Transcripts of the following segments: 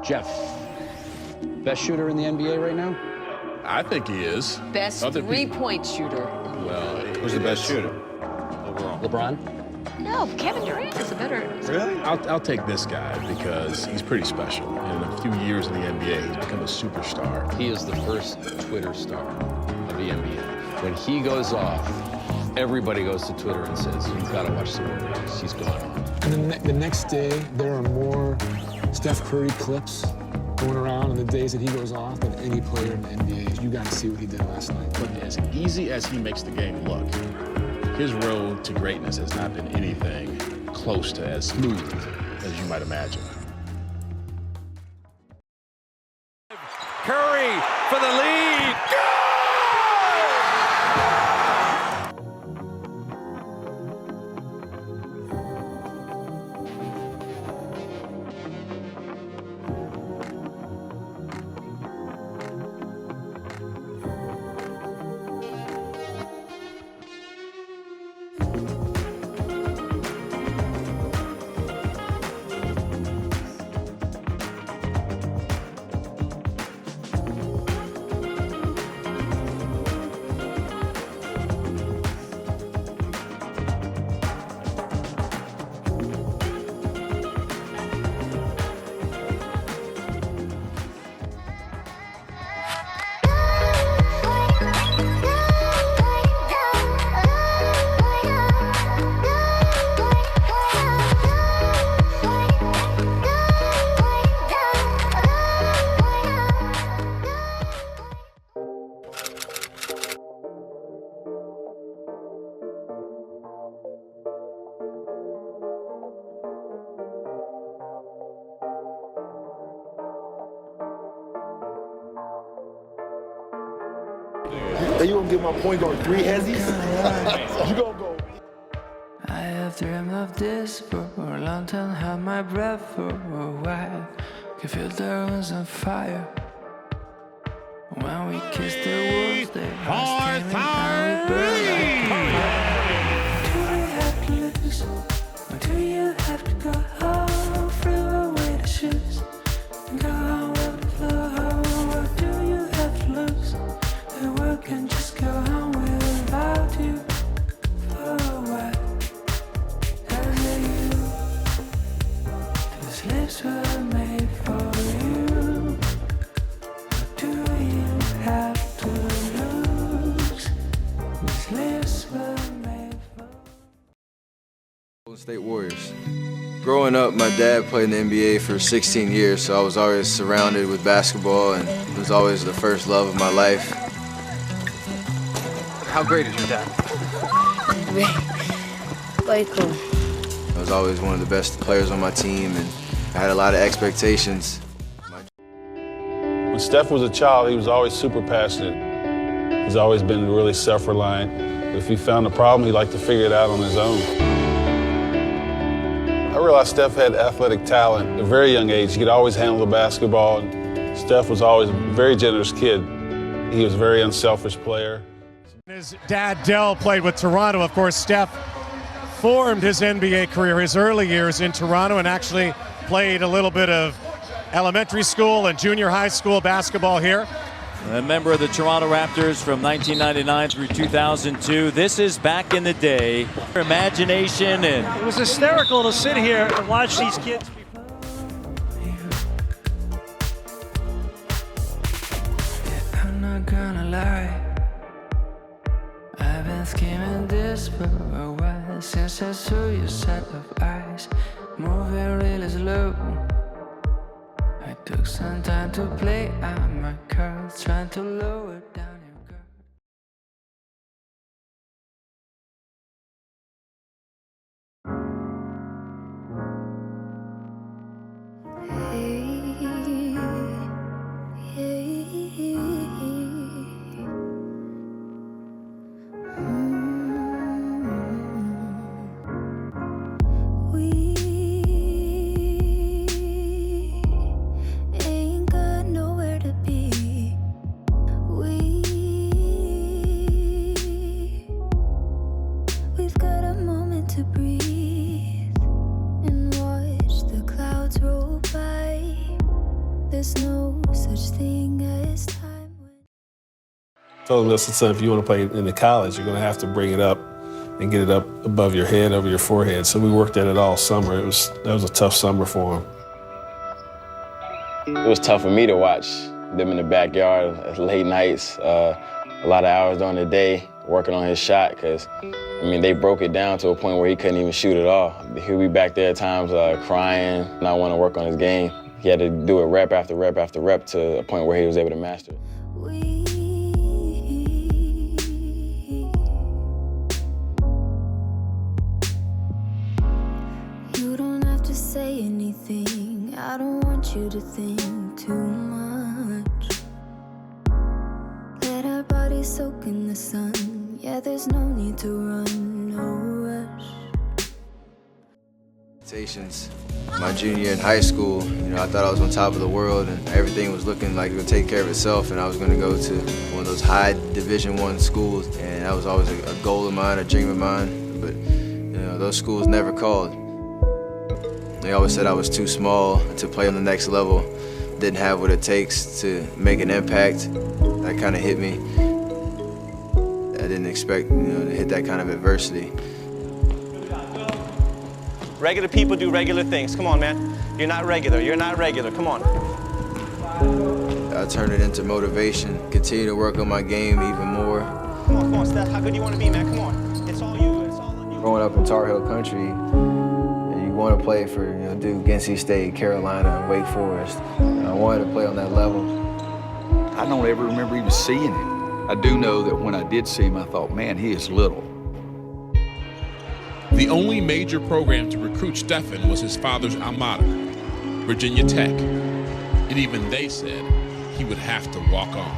Jeff, best shooter in the NBA right now? I think he is. Best three-point shooter. Well, who's the best shooter overall? LeBron? No, Kevin Durant is a better. Really? I'll take this guy because he's pretty special. In a few years in the NBA, he's become a superstar. He is the first Twitter star of the NBA. When he goes off, everybody goes to Twitter and says, you've got to watch the Warriors. He's gone off. And the next day, there are more Steph Curry clips going around on the days that he goes off than any player in the NBA. You got to see what he did last night. But as easy as he makes the game look, his road to greatness has not been anything close to as smooth as you might imagine. Curry for the lead. Are you gonna give my point guard 3 hezzies? You gonna go? I have dreamed of this for a long time, held my breath for a while. Can feel the winds on fire. When we kiss the wolves, they are steaming and we burn like fire. Do we have to lose? Or do you have to go home? Throw away the shoes and go on with the flow. Or do you have to lose? The world can just go on without you for a while. Cause you, these lips were made for you. Or do you have to lose? These lips were made for Golden State Warriors. Growing up, my dad played in the NBA for 16 years, so I was always surrounded with basketball, and it was always the first love of my life. How great is your dad? Quite cool. I was always one of the best players on my team, and I had a lot of expectations. When Steph was a child, he was always super passionate. He's always been really self-reliant. If he found a problem, he liked to figure it out on his own. I realized Steph had athletic talent at a very young age. He could always handle the basketball. Steph was always a very generous kid. He was a very unselfish player. His dad, Dell, played with Toronto. Of course, Steph formed his NBA career, his early years in Toronto, and actually played a little bit of elementary school and junior high school basketball here. A member of the Toronto Raptors from 1999 through 2002. This is back in the day. Imagination and it was hysterical to sit here and watch these kids. I'm not gonna lie. I've been scheming this for a while since I saw your set of eyes moving really slow. I took some time to play out my cards, trying to lower down your guard. Ain't got nowhere to be. We there's no such thing as time. Told him, listen, son, if you want to play in the college, you're going to have to bring it up and get it up above your head, over your forehead. So we worked at it all summer. That was a tough summer for him. It was tough for me to watch them in the backyard, late nights, a lot of hours during the day working on his shot, because, I mean, they broke it down to a point where he couldn't even shoot at all. He'll be back there at times crying, not wanting to work on his game. He had to do it rep after rep after rep to a point where he was able to master it. You don't have to say anything. I don't want you to think too much. Let our bodies soak in the sun. Yeah, there's no need to run, no rush. My junior year in high school, I thought I was on top of the world and everything was looking like it would take care of itself, and I was going to go to one of those high Division I schools, and that was always a goal of mine, a dream of mine, but those schools never called. They always said I was too small to play on the next level, didn't have what it takes to make an impact. That kind of hit me. I didn't expect to hit that kind of adversity. Regular people do regular things. Come on, man. You're not regular. You're not regular. Come on. I turned it into motivation, continue to work on my game even more. Come on, Steph. How good do you want to be, man? Come on. It's all you. It's all on you. Growing up in Tar Heel country, you want to play for Duke, NC State, Carolina, and Wake Forest. And I wanted to play on that level. I don't ever remember even seeing him. I do know that when I did see him, I thought, man, he is little. The only major program to recruit Stephen was his father's alma mater, Virginia Tech. And even they said he would have to walk on.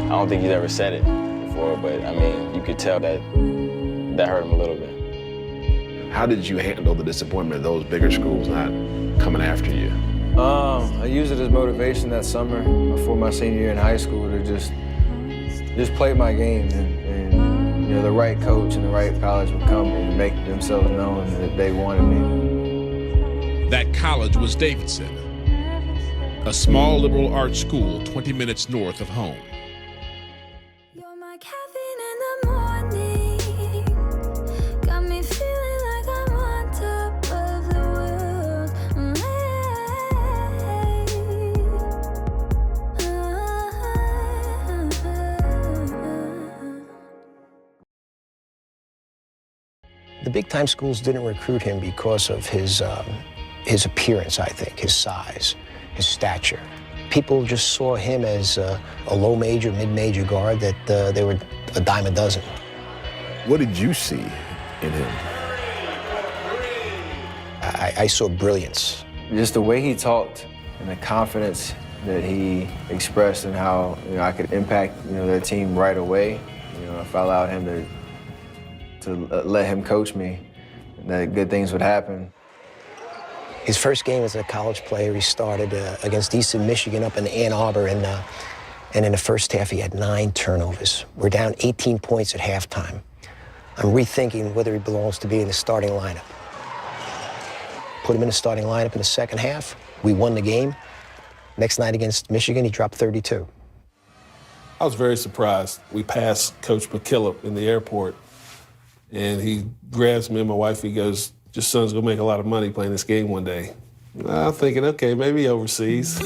I don't think he's ever said it before, but I mean, you could tell that hurt him a little bit. How did you handle the disappointment of those bigger schools not coming after you? I used it as motivation that summer before my senior year in high school to just play my game, and the right coach and the right college would come and make themselves known that they wanted me. That college was Davidson, a small liberal arts school 20 minutes north of home. You're my caffeine in the morning. Got me feeling like I'm on top of the world. The big-time schools didn't recruit him because of his appearance, I think, his size, his stature. People just saw him as a low major, mid-major guard that they were a dime a dozen. What did you see in him? I saw brilliance. Just the way he talked and the confidence that he expressed and how I could impact their team right away. If I allowed him to let him coach me, that good things would happen. His first game as a college player, he started against Eastern Michigan up in Ann Arbor, and in the first half he had 9 turnovers. We're down 18 points at halftime. I'm rethinking whether he belongs to be in the starting lineup. Put him in the starting lineup in the second half. We won the game. Next night against Michigan, he dropped 32. I was very surprised. We passed Coach McKillop in the airport, and he grabs me and my wife. He goes, "Your son's gonna make a lot of money playing this game one day." I'm thinking, okay, maybe overseas,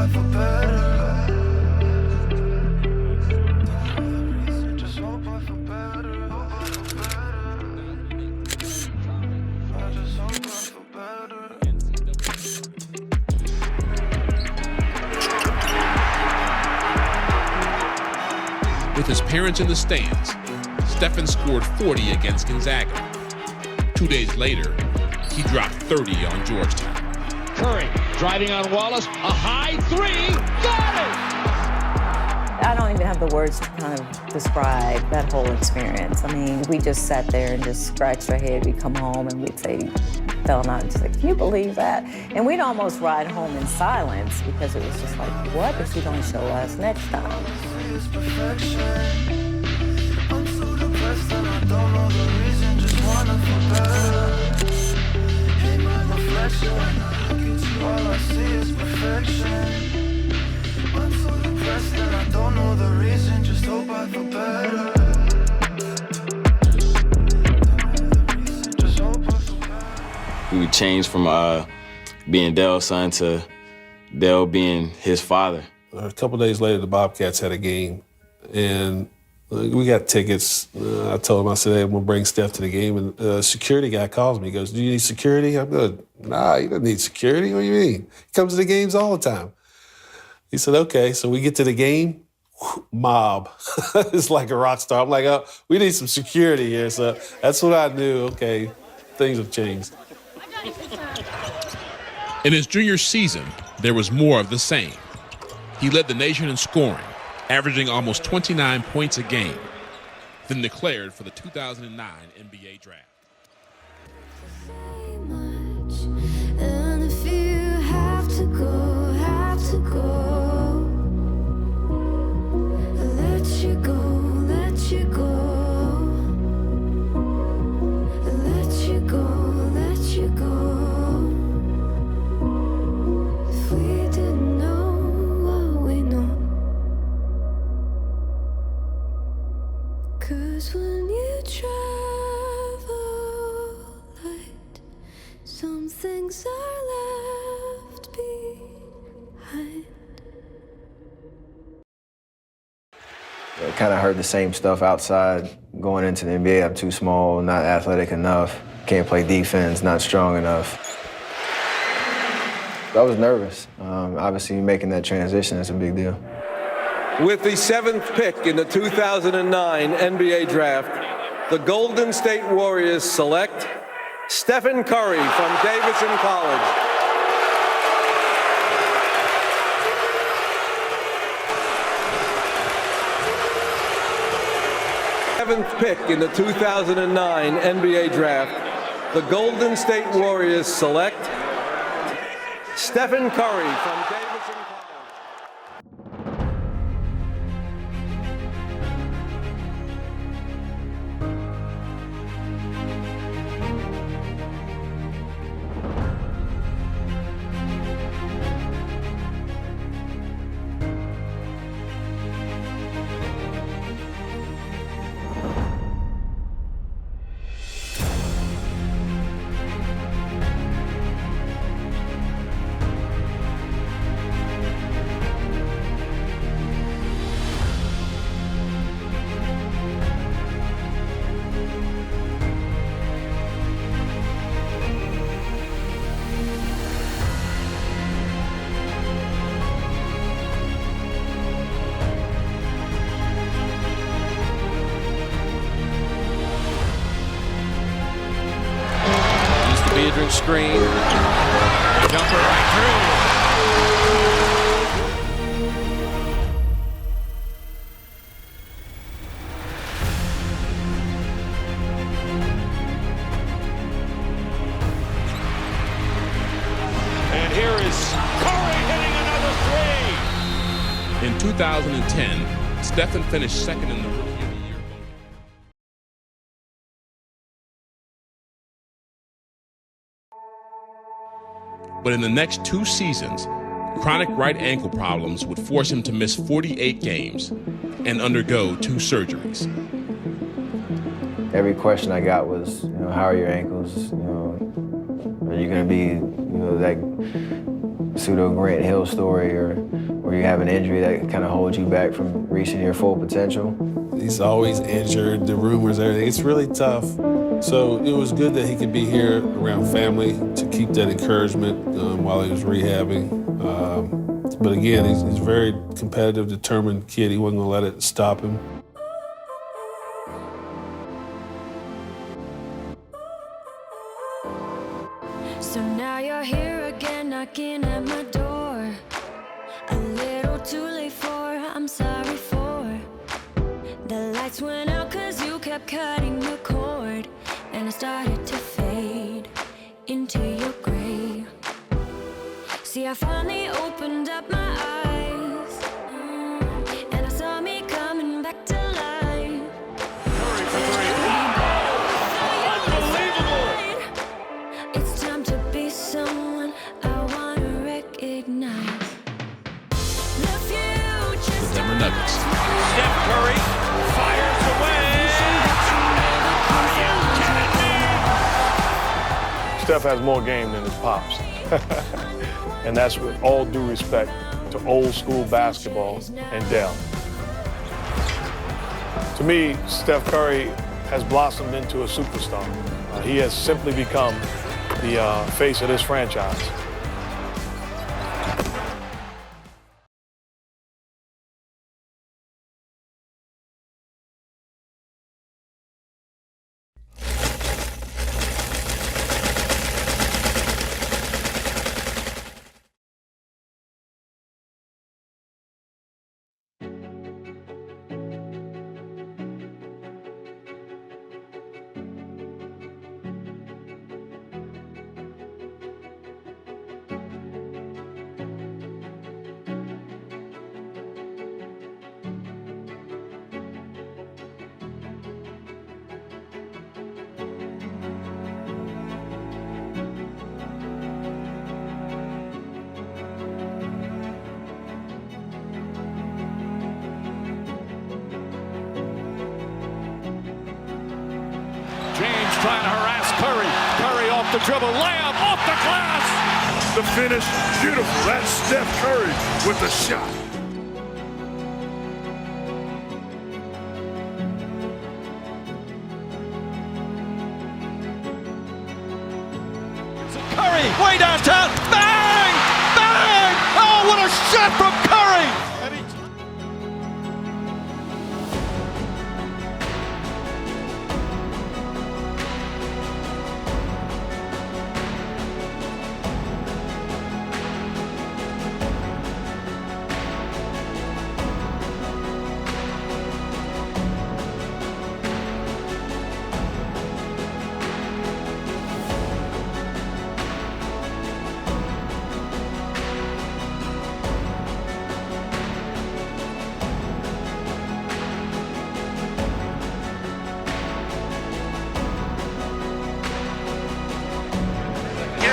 hoping for better. With his parents in the stands, Stefan scored 40 against Gonzaga. 2 days later, he dropped 30 on Georgetown. Curry driving on Wallace, a high three, got it! I don't even have the words to kind of describe that whole experience. I mean, we just sat there and just scratched our head. We'd come home and we'd say, fell out and just like, can you believe that? And we'd almost ride home in silence because it was just like, what is he going to show us next time? I'm so depressed and I don't know the reason, just wanna feel better. Hate my reflection, when I look at you, all I see is perfection. I'm so depressed and I don't know the reason, just hope I feel better. Just hope I feel better. We would change from being Dell's son to Dell being his father. A couple days later, the Bobcats had a game, and we got tickets. I told him, I said, hey, I'm going to bring Steph to the game. And the security guy calls me. He goes, do you need security? I'm good. Nah, you don't need security. What do you mean? He comes to the games all the time. He said, okay. So we get to the game, mob. It's like a rock star. I'm like, oh, we need some security here. So that's what I knew. Okay, things have changed. In his junior season, there was more of the same. He led the nation in scoring, averaging almost 29 points a game, then declared for the 2009 NBA draft. And if you have to go, let you go, let you go, let you go, let you go. If we didn't know what we know, 'cause when you travel light, some things are left behind. I kind of heard the same stuff outside going into the NBA. I'm too small, not athletic enough, can't play defense, not strong enough. I was nervous. Obviously, making that transition is a big deal. With the 7th pick in the 2009 NBA Draft, the Golden State Warriors select Stephen Curry from Davidson College. Seventh pick in the 2009 NBA Draft, the Golden State Warriors select Stephen Curry from Davidson College. Screen. Jumper right through. And here is Curry hitting another three. In 2010, Stephen finished second in the Rookie of the Year voting. But in the next 2 seasons, chronic right ankle problems would force him to miss 48 games and undergo 2 surgeries. Every question I got was, how are your ankles? Are you going to be, that pseudo Grant Hill story or you have an injury that kind of holds you back from reaching your full potential. He's always injured, the rumors, everything. It's really tough. So it was good that he could be here around family to keep that encouragement while he was rehabbing. But again, he's a very competitive, determined kid. He wasn't gonna let it stop him. So now you're here again, knocking at my door. A little too late for, I'm sorry for. The lights went out 'cause you kept cutting the cord, and I started to fade into your gray. See, I finally opened up my eyes, and I saw me coming back to life. Curry for three. Unbelievable! It's time to be someone I want to recognize. The future's The Denver Nuggets. Steph Curry fires away. Are you kidding me? Steph has more game than his pops. And that's with all due respect to old school basketball and Dell. To me, Steph Curry has blossomed into a superstar. He has simply become the face of this franchise. Trying to harass Curry. Curry off the dribble, layup off the glass. The finish, beautiful. That's Steph Curry with the shot. Curry way downtown. Bang! Bang! Oh, what a shot from Curry! And he...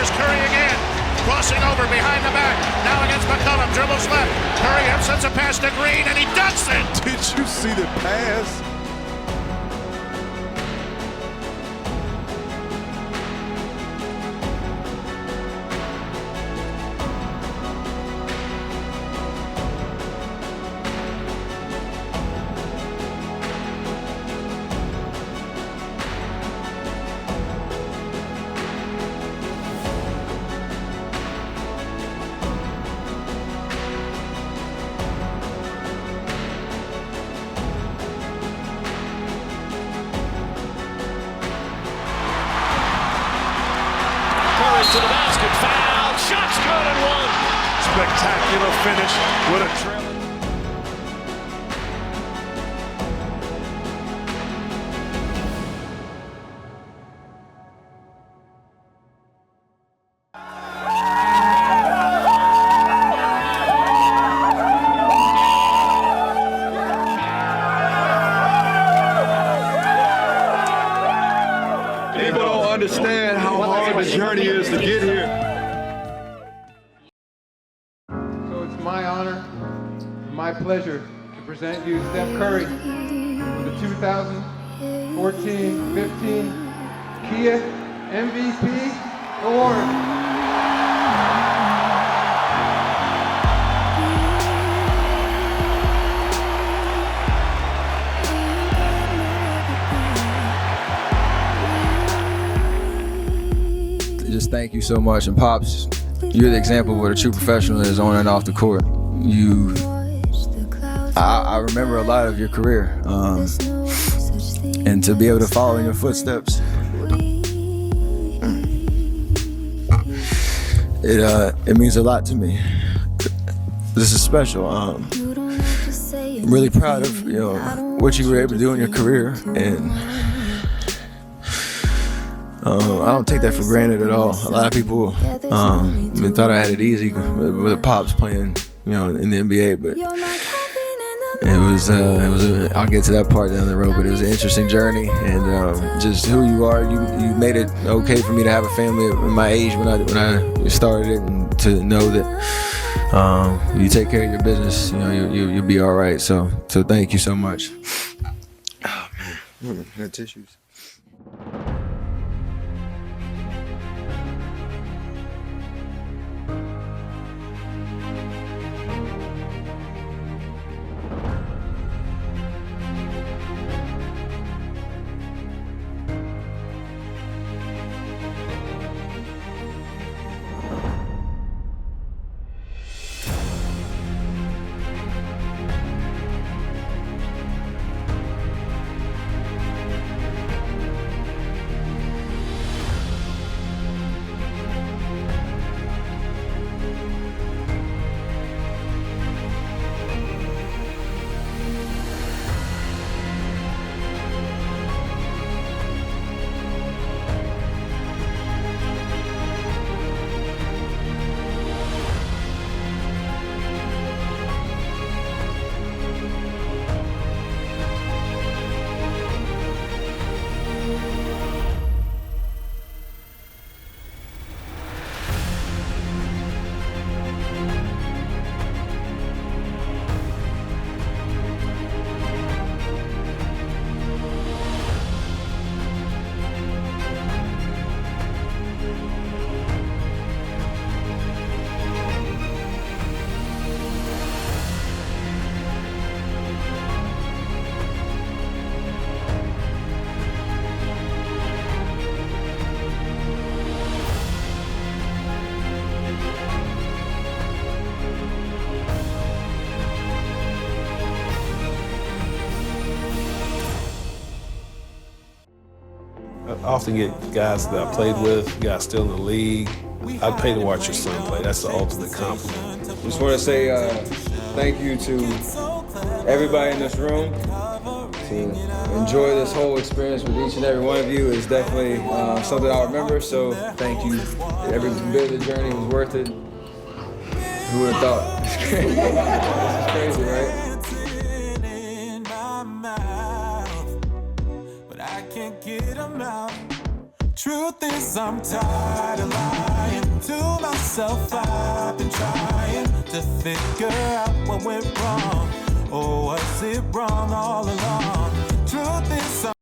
Curry again, crossing over behind the back, now against McCollum, dribbles left, Curry sends a pass to Green, and he dunks it! Did you see the pass? To the basket, foul, shots good and one. Spectacular finish with a trail. People don't understand how hard the journey is to get here. So it's my honor, my pleasure to present you Steph Curry with the 2014-15 Kia MVP Award. thank you so much. And Pops, you're the example of what a true professional is on and off the court. I remember a lot of your career, and to be able to follow in your footsteps, it means a lot to me. This is special. I'm really proud of what you were able to do in your career, and I don't take that for granted at all. A lot of people thought I had it easy with Pops playing, in the NBA, but it was I'll get to that part down the road, but it was an interesting journey, and just who you are, you made it okay for me to have a family at my age when I started it, and to know that you take care of your business, you'll be all right. So thank you so much. Oh man, got tissues. I often get guys that I played with, guys still in the league. I'd pay to watch your son play. That's the ultimate compliment. Just want to say thank you to everybody in this room. To enjoy this whole experience with each and every one of you is definitely something I'll remember. So thank you. Every bit of the journey was worth it. Who would have thought? It's crazy. It's crazy, right? Truth is, I'm tired of lying to myself. I've been trying to figure out what went wrong, or was it wrong all along? Truth is,